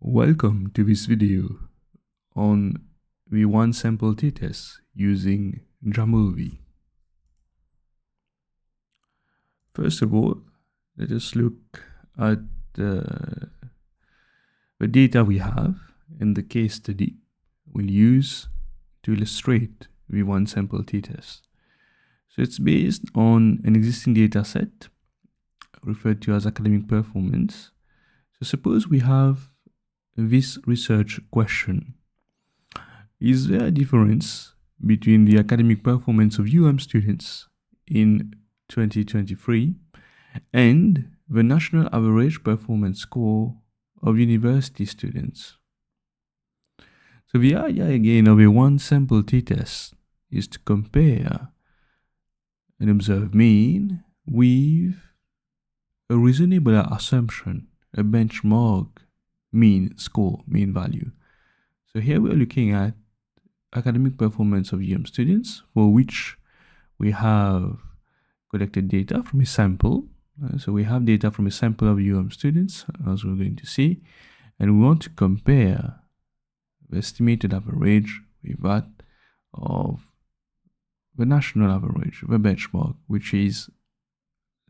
Welcome to this video on the one sample t-test using JAMOVI. First of all, let us look at the data we have in the case study we'll use to illustrate the one sample t-test. So it's based on an existing data set referred to as academic performance. So suppose we have this research question: is there a difference between the academic performance of students in 2023 and the national average performance score of university students? So the idea again of a one sample t-test is to compare an observed mean with a reasonable assumption, a benchmark mean score, mean value. So here we are looking at academic performance of students, for which we have collected data from a sample. So we have data from a sample of students, as we're going to see, and we want to compare the estimated average with that of the national average, the benchmark, which is,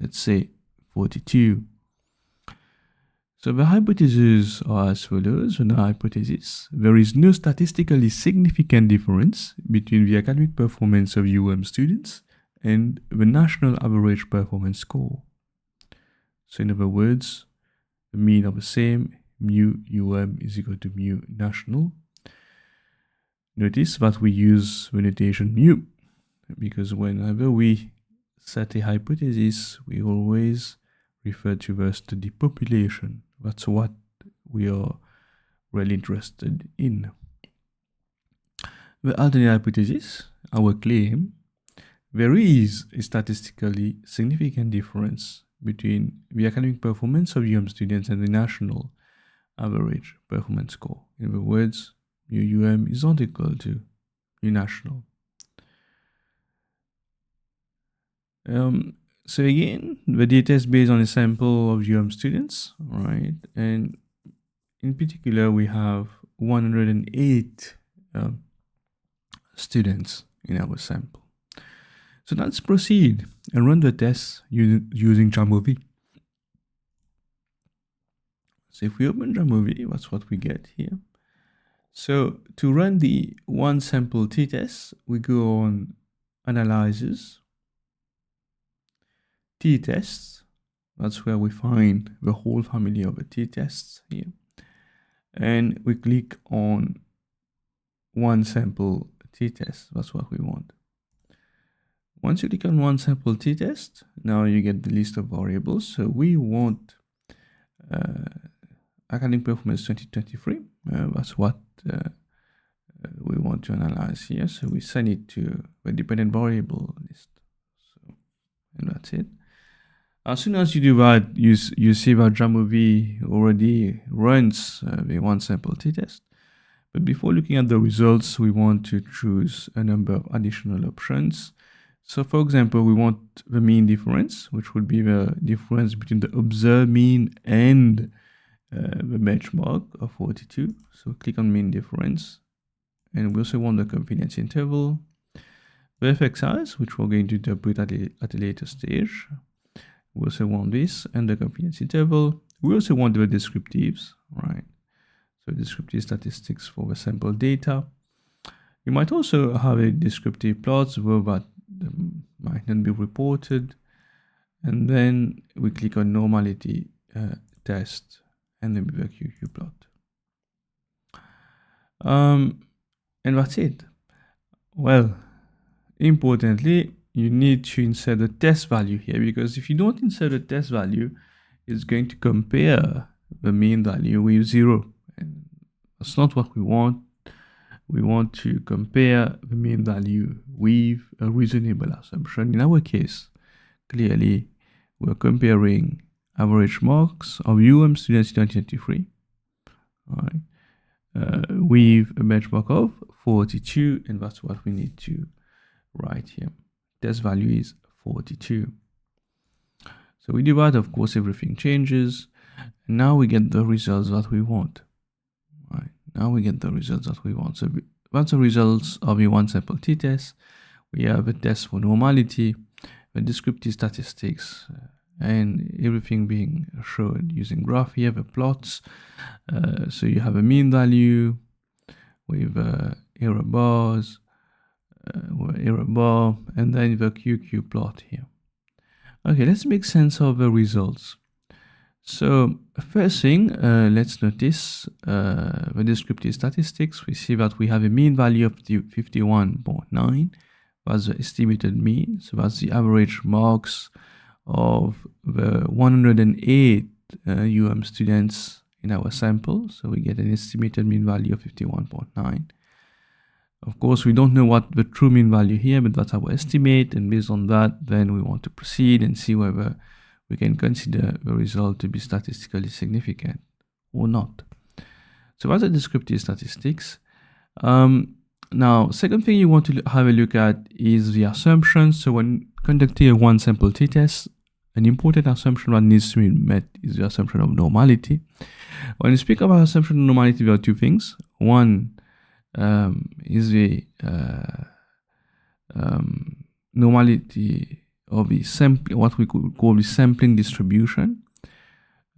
let's say, 42. So the hypotheses are as follows. In the hypothesis, there is no statistically significant difference between the academic performance of students and the national average performance score. So in other words, the mean are the same, mu is equal to mu national. Notice that we use the notation mu, because whenever we set a hypothesis, we always refer to the study population. That's what we are really interested in. The alternate hypothesis, our claim, there is a statistically significant difference between the academic performance of students and the national average performance score. In other words, mu is not equal to mu national. So again, the data is based on a sample of students, right? And in particular, we have 108 students in our sample. So let's proceed and run the test using JAMOVI. So if we open JAMOVI, that's what we get here. So to run the one sample t-test, we go on Analysis, t-tests. That's where we find the whole family of the t-tests here. And we click on one sample t-test. That's what we want. Once you click on one sample t-test, now you get the list of variables. So we want academic performance 2023. That's what we want to analyze here. So we send it to the dependent variable list. So, and that's it. As soon as you do that, you see that JAMOVI already runs the one sample t-test. But before looking at the results, we want to choose a number of additional options. So for example, we want the mean difference, which would be the difference between the observed mean and the benchmark of 42. So click on mean difference. And we also want the confidence interval, the effect size, which we're going to interpret at a later stage. We also want this, and the confidence interval. We also want the descriptives, right? So descriptive statistics for the sample data. You might also have a descriptive plots, though that might not be reported. And then we click on normality test, and then the QQ plot. And that's it. Well, importantly, you need to insert the test value here, because if you don't insert a test value, it's going to compare the mean value with 0. And that's not what we want. We want to compare the mean value with a reasonable assumption. In our case, clearly, we're comparing average marks of students in 2023, right, with a benchmark of 42, and that's what we need to write here. Test value is 42. So we do that, of course, everything changes. And now we get the results that we want. Right, now we get the results that we want. So that's the results of a one sample t-test. We have a test for normality, the descriptive statistics, and everything being shown using graph. Here the plots. So you have a mean value with error bars, error bar, and then the QQ plot here. Okay, let's make sense of the results. So first thing, let's notice the descriptive statistics. We see that we have a mean value of 51.9. That's the estimated mean. So that's the average marks of the 108 students in our sample. So we get an estimated mean value of 51.9. Of course, we don't know what the true mean value here, but that's our estimate. And based on that, then we want to proceed and see whether we can consider the result to be statistically significant or not. So that's the descriptive statistics. Now, second thing you want to have a look at is the assumptions. So when conducting a one sample t-test, an important assumption that needs to be met is the assumption of normality. When you speak about assumption of normality, there are two things. One is the normality of the sampling, what we could call the sampling distribution.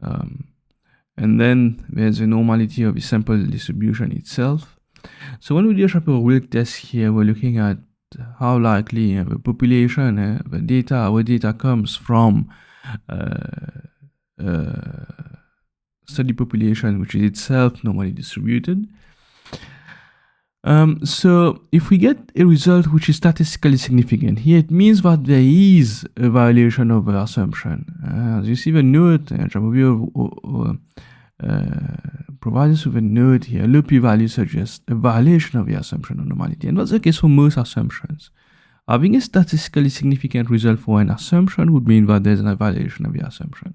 And then there's the normality of the sample distribution itself. So when we do a Shaper-Wilk test here, we're looking at how likely the population, the data, our data comes from study population, which is itself normally distributed. So if we get a result which is statistically significant here, it means that there is a violation of the assumption. As you see the note, JAMOVI provides us with a note here. Low p-value suggests a violation of the assumption of normality, and that's the case for most assumptions. Having a statistically significant result for an assumption would mean that there's a violation of the assumption.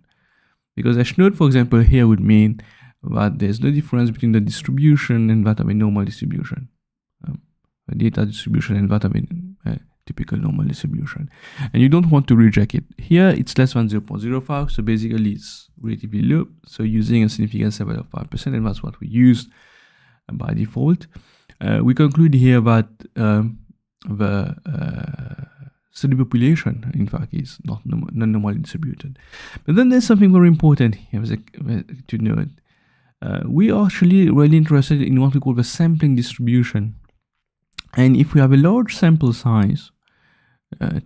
Because a note, for example, here would mean that there's no difference between the distribution and that of a normal distribution. A data distribution and that of a typical normal distribution. And you don't want to reject it. Here, it's less than 0.05, so basically it's relatively low. So using a significance level of 5%, and that's what we use by default. We conclude here that the study population, in fact, is not non-normally distributed. But then there's something very important here to note. We are actually really interested in what we call the sampling distribution. And if we have a large sample size,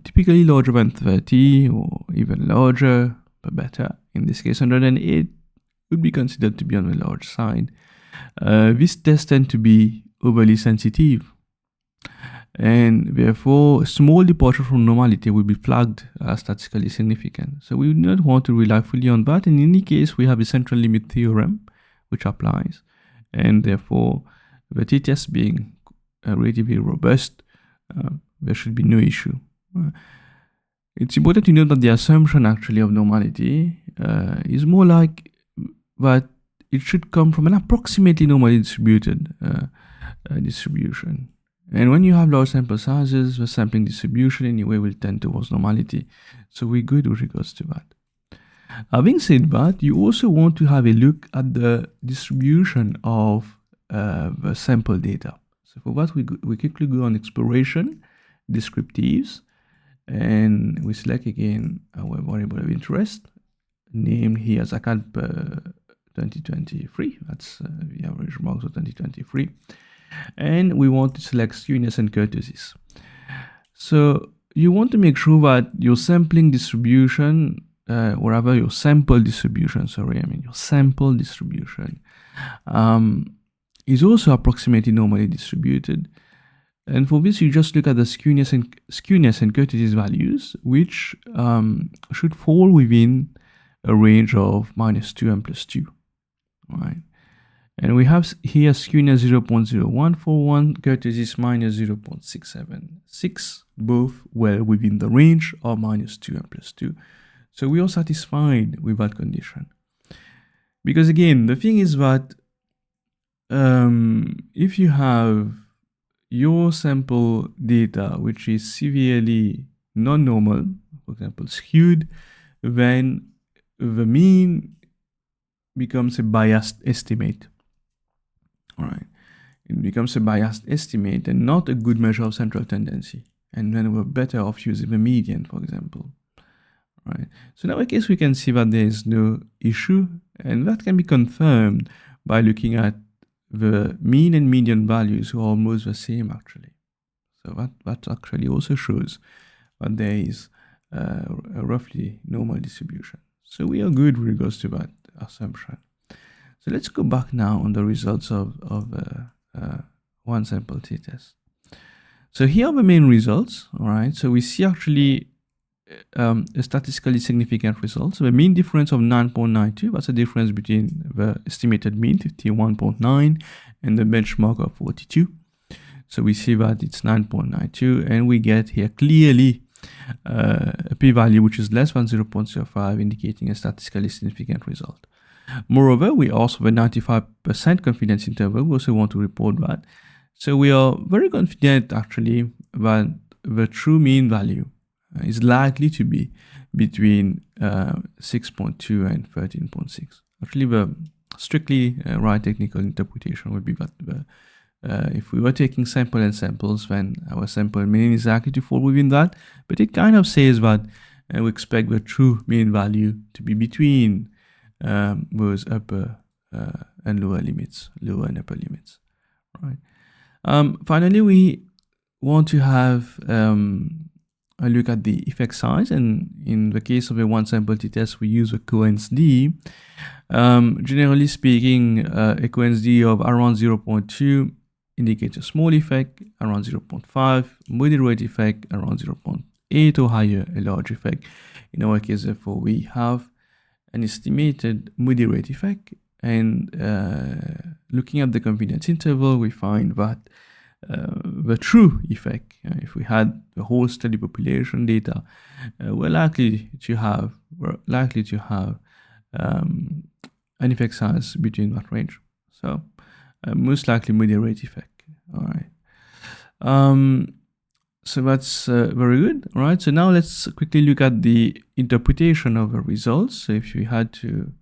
typically larger than 30 or even larger, but better, in this case 108 would be considered to be on the large side. These tests tend to be overly sensitive, and therefore a small departure from normality will be flagged as statistically significant. So we do not want to rely fully on that. In any case, we have a central limit theorem which applies, and therefore the t-test being relatively robust, there should be no issue. It's important to note that the assumption actually of normality is more like that it should come from an approximately normally distributed distribution. And when you have large sample sizes, the sampling distribution anyway will tend towards normality. So we're good with regards to that. Having said that, you also want to have a look at the distribution of the sample data. So for that, we quickly go on exploration, descriptives, and we select again our variable of interest, named here as account per 2023. That's the average marks of 2023. And we want to select skewness and kurtosis. So you want to make sure that your sampling distribution, or rather your sample distribution, your sample distribution is also approximately normally distributed. And for this, you just look at the skewness and kurtosis values, which should fall within a range of -2 and +2, right? And we have here skewness 0.0141, kurtosis -0.676, both well within the range of -2 and +2. So we are satisfied with that condition. Because again, the thing is that if you have your sample data, which is severely non-normal, for example, skewed, then the mean becomes a biased estimate. All right. It becomes a biased estimate and not a good measure of central tendency. And then we're better off using the median, for example. Right. So in our case, we can see that there is no issue, and that can be confirmed by looking at the mean and median values, who are almost the same actually. So that actually also shows that there is a roughly normal distribution. So we are good with regards to that assumption. So let's go back now on the results of one sample t-test. So here are the main results. All right. So we see actually a statistically significant result. So the mean difference of 9.92, that's the difference between the estimated mean, 51.9, and the benchmark of 42. So we see that it's 9.92, and we get here clearly a p-value which is less than 0.05, indicating a statistically significant result. Moreover, we also have a 95% confidence interval. We also want to report that. So we are very confident actually that the true mean value is likely to be between 6.2 and 13.6. Actually, the strictly right technical interpretation would be that if we were taking sample and samples, then our sample mean is likely to fall within that. But it kind of says that we expect the true mean value to be between those upper and lower limits, lower and upper limits, right? Finally, we want to have a look at the effect size, and in the case of a one sample t-test, we use a Cohen's d. Generally speaking, a Cohen's d of around 0.2 indicates a small effect, around 0.5, moderate effect, around 0.8 or higher, a large effect. In our case, therefore, we have an estimated moderate effect, and looking at the confidence interval, we find that the true effect, if we had the whole study population data, we're likely to have an effect size between that range. So most likely moderate effect. All right. So that's very good. All right. So now let's quickly look at the interpretation of the results. So if we had to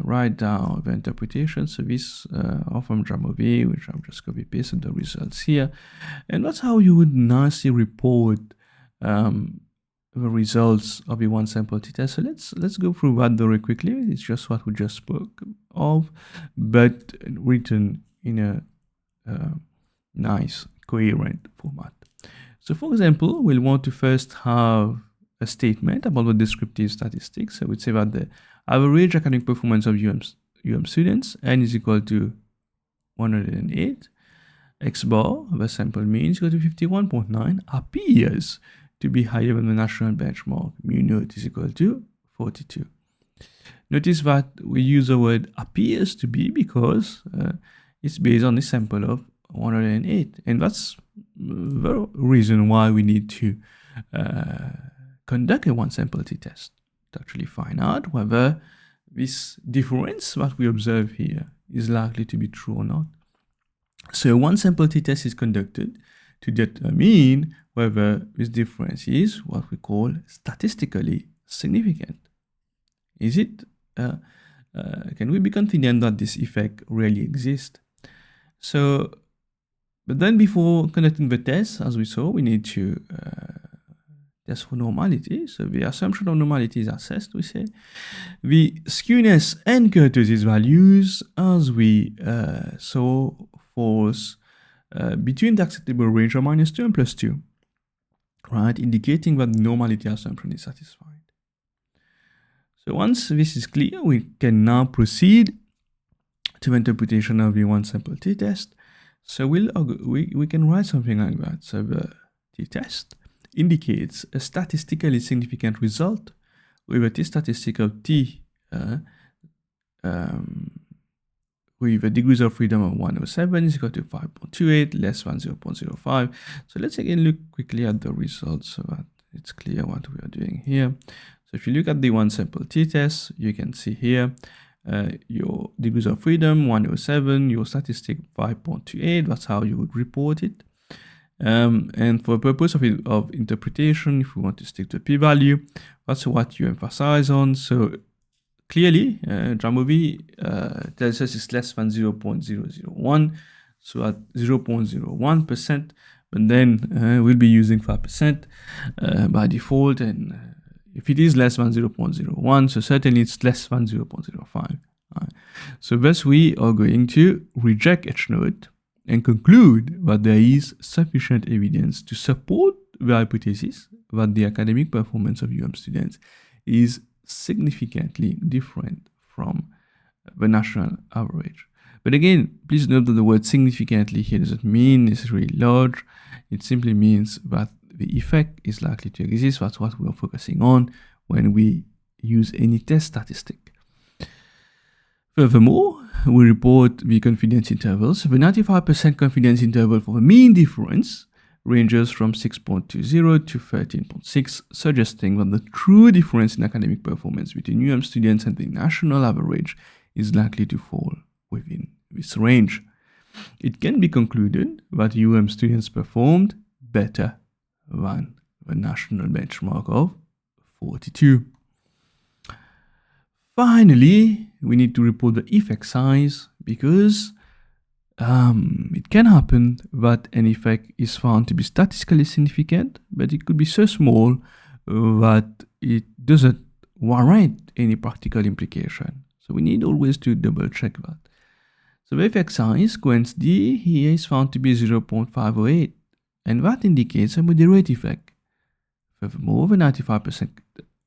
write down the interpretation, so this are from JAMOVI, which I've just copy pasted the results here, and that's how you would nicely report the results of a one sample t-test. So let's go through that very quickly. It's just what we just spoke of, but written in a nice coherent format. So for example, we'll want to first have a statement about the descriptive statistics. So we'd say that the average academic performance of UM students, n is equal to 108, x bar, the sample mean, is equal to 51.9, appears to be higher than the national benchmark, mu naught is equal to 42. Notice that we use the word appears to be because it's based on a sample of 108, and that's the reason why we need to conduct a one sample t-test to actually find out whether this difference that we observe here is likely to be true or not. So one sample t-test is conducted to determine whether this difference is what we call statistically significant. Is it? Can we be confident that this effect really exists? So, but then before conducting the test, as we saw, we need to test for normality. So the assumption of normality is assessed, we say. The skewness and kurtosis values, as we saw, falls between the acceptable range of -2 and +2, right, indicating that the normality assumption is satisfied. So once this is clear, we can now proceed to interpretation of the one sample t-test. So we can write something like that. So the t-test indicates a statistically significant result with a t-statistic of t with a degrees of freedom of 107 is equal to 5.28, less than 0.05. So let's again look quickly at the results so that it's clear what we are doing here. So if you look at the one sample t-test, you can see here your degrees of freedom 107, your statistic 5.28. That's how you would report it. And for the purpose of interpretation, if we want to stick to a p-value, that's what you emphasize on. So clearly, JAMOVI tells us it's less than 0.001, so at 0.01%, but then we'll be using 5% by default, and if it is less than 0.01, so certainly it's less than 0.05. Right. So thus we are going to reject H note and conclude that there is sufficient evidence to support the hypothesis that the academic performance of students is significantly different from the national average. But again, please note that the word significantly here doesn't mean necessarily large. It simply means that the effect is likely to exist. That's what we are focusing on when we use any test statistic. Furthermore, we report the confidence intervals. The 95% confidence interval for the mean difference ranges from 6.20 to 13.6, suggesting that the true difference in academic performance between students and the national average is likely to fall within this range. It can be concluded that students performed better than the national benchmark of 42. Finally, we need to report the effect size because it can happen that an effect is found to be statistically significant, but it could be so small that it doesn't warrant any practical implication. So we need always to double check that. So the effect size, coens D, here is found to be 0.508, and that indicates a moderate effect. Furthermore, the 95%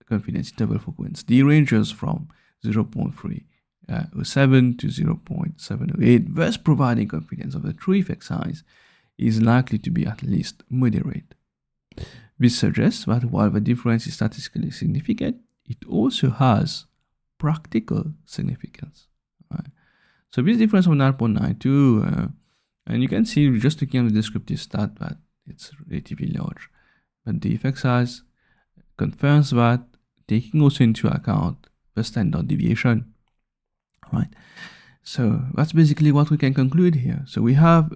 confidence interval for coens D ranges from 0.307 to 0.708, thus providing confidence of the true effect size is likely to be at least moderate. This suggests that while the difference is statistically significant, it also has practical significance. Right? So this difference of 9.92, and you can see just looking at the descriptive stat that it's relatively large, but the effect size confirms that, taking also into account the standard deviation. Right. So that's basically what we can conclude here. So we have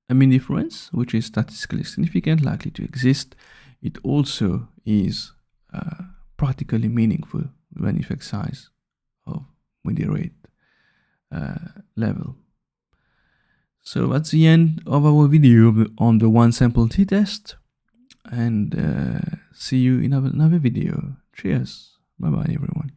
a mean difference, which is statistically significant, likely to exist. It also is practically meaningful with an effect size of moderate level. So that's the end of our video on the one sample t-test, and see you in another video. Cheers. Bye bye everyone.